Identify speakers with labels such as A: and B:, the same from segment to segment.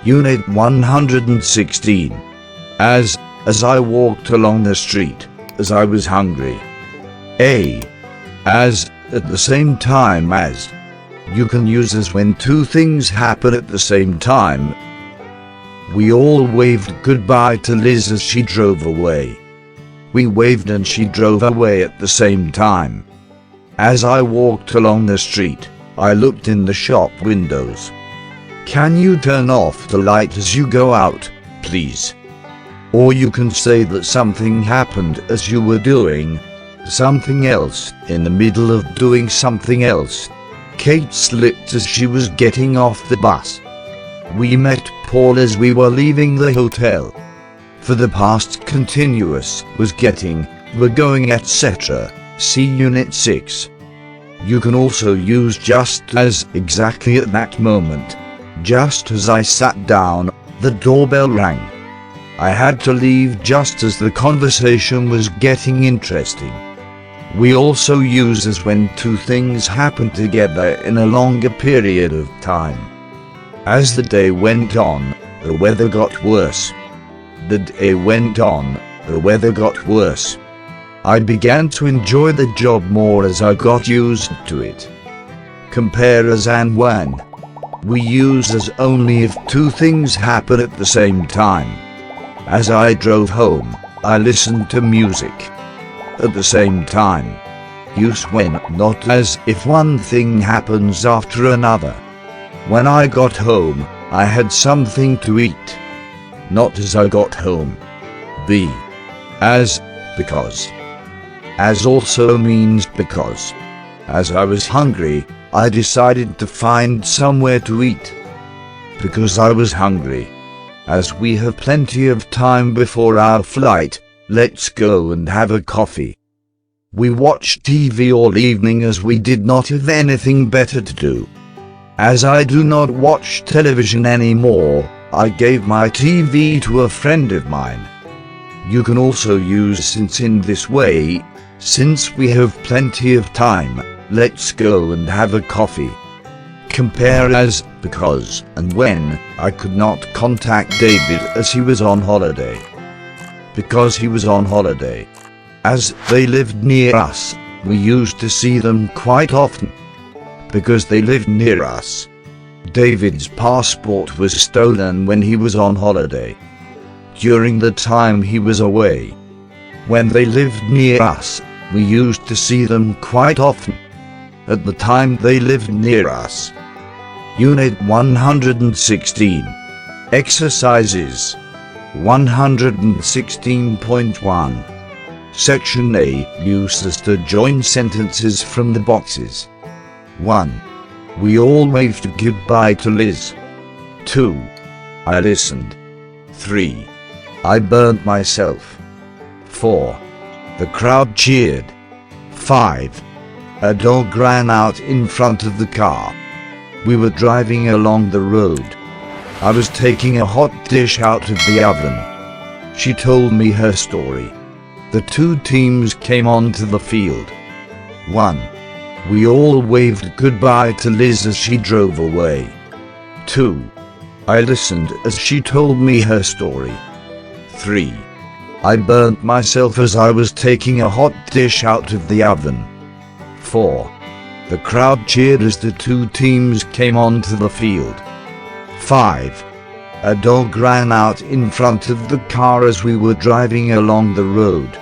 A: Unit 116. As I walked along the street, as I was hungry. As, at the same time as. You can use as when two things happen at the same time. We all waved goodbye to Liz as she drove away. We waved and she drove away at the same time. As I walked along the street, I looked in the shop windows. Can you turn off the light as you go out, please? Or you can say that something happened as you were doing something else in the middle of doing something else. Kate slipped as she was getting off the bus. We met Paul as we were leaving the hotel. For the past continuous was getting, we're going, etc. See Unit 6. You can also use just as exactly at that moment. Just as I sat down, the doorbell rang. I had to leave just as the conversation was getting interesting. We also use as when two things happen together in a longer period of time. As the day went on, the weather got worse. The day went on, the weather got worse. I began to enjoy the job more as I got used to it. Compare as and when. We use as only if two things happen at the same time. As I drove home, I listened to music. At the same time. Use when, not as if one thing happens after another. When I got home, I had something to eat. Not as I got home. As, because. As also means because. As I was hungry, I decided to find somewhere to eat. Because I was hungry. As we have plenty of time before our flight, let's go and have a coffee. We watched TV all evening as we did not have anything better to do. As I do not watch television anymore, I gave my TV to a friend of mine. You can also use since in this way. Since we have plenty of time, let's go and have a coffee. Compare as, because, and when. I could not contact David as he was on holiday. Because he was on holiday. As they lived near us, we used to see them quite often. Because they lived near us. David's passport was stolen when he was on holiday. During the time he was away. When they lived near us, we used to see them quite often. At the time they lived near us. Unit 116. Exercises. 116.1. Section A. Uses to join sentences from the boxes. 1. We all waved goodbye to Liz. 2. I listened. 3. I burnt myself. 4. The crowd cheered. 5. A dog ran out in front of the car. We were driving along the road. I was taking a hot dish out of the oven. She told me her story. The two teams came onto the field. 1. We all waved goodbye to Liz as she drove away. 2. I listened as she told me her story. 3. I burnt myself as I was taking a hot dish out of the oven. 4. The crowd cheered as the two teams came onto the field. 5. A dog ran out in front of the car as we were driving along the road.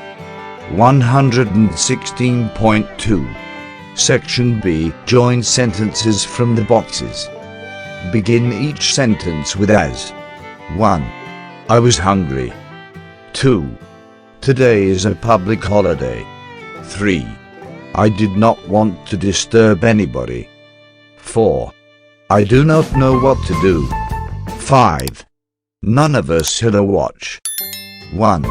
A: 116.2. Section B. Join sentences from the boxes. Begin each sentence with as. 1. I was hungry. 2. Today is a public holiday. 3. I did not want to disturb anybody. 4. I do not know what to do. 5. None of us had a watch. 1.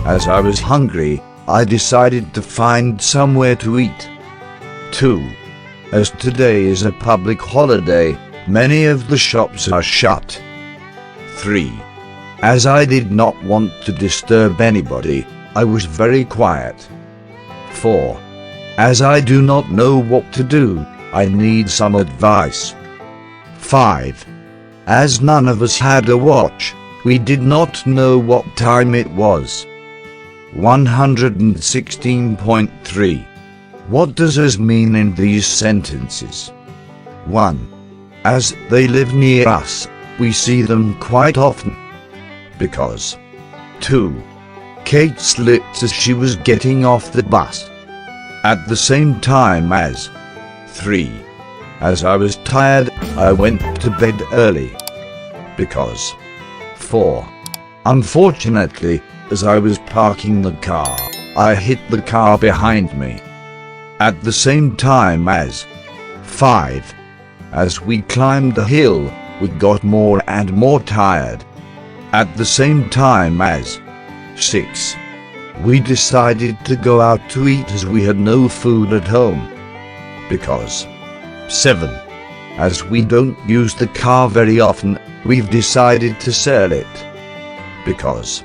A: As I was hungry, I decided to find somewhere to eat. 2. As today is a public holiday, many of the shops are shut. 3. As I did not want to disturb anybody, I was very quiet. 4. As I do not know what to do, I need some advice. 5. As none of us had a watch, we did not know what time it was. 116.3. What does this mean in these sentences? 1. As they live near us, we see them quite often. Because. 2. Kate slipped as she was getting off the bus. At the same time as. 3. As I was tired, I went to bed early. Because. 4. Unfortunately, as I was parking the car, I hit the car behind me. At the same time as. 5. As we climbed the hill, we got more and more tired. At the same time as. 6. We decided to go out to eat as we had no food at home. Because. 7. As we don't use the car very often, we've decided to sell it. Because.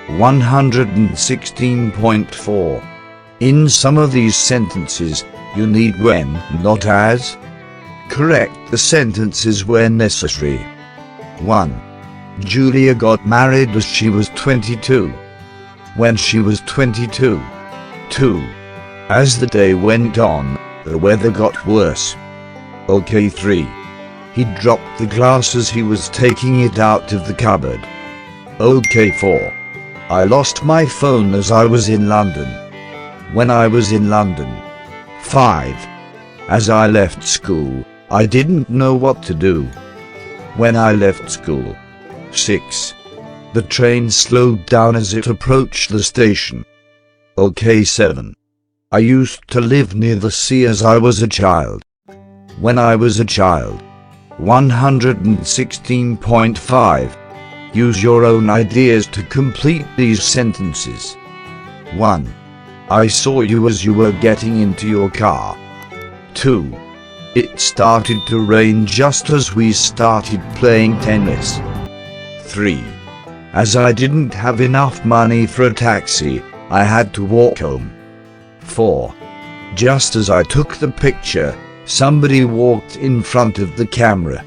A: 116.4. In some of these sentences, you need when, not as. Correct the sentences where necessary. 1. Julia got married as she was 22. When she was 22. 2. As the day went on, the weather got worse. Okay. 3. He dropped the glass as he was taking it out of the cupboard. Okay. 4. I lost my phone as I was in London. When I was in London. 5. As I left school, I didn't know what to do. When I left school. 6. The train slowed down as it approached the station. Okay. 7. I used to live near the sea as I was a child. When I was a child. 116.5. Use your own ideas to complete these sentences. 1. I saw you as you were getting into your car. 2. It started to rain just as we started playing tennis. 3. As I didn't have enough money for a taxi, I had to walk home. 4. Just as I took the picture, somebody walked in front of the camera.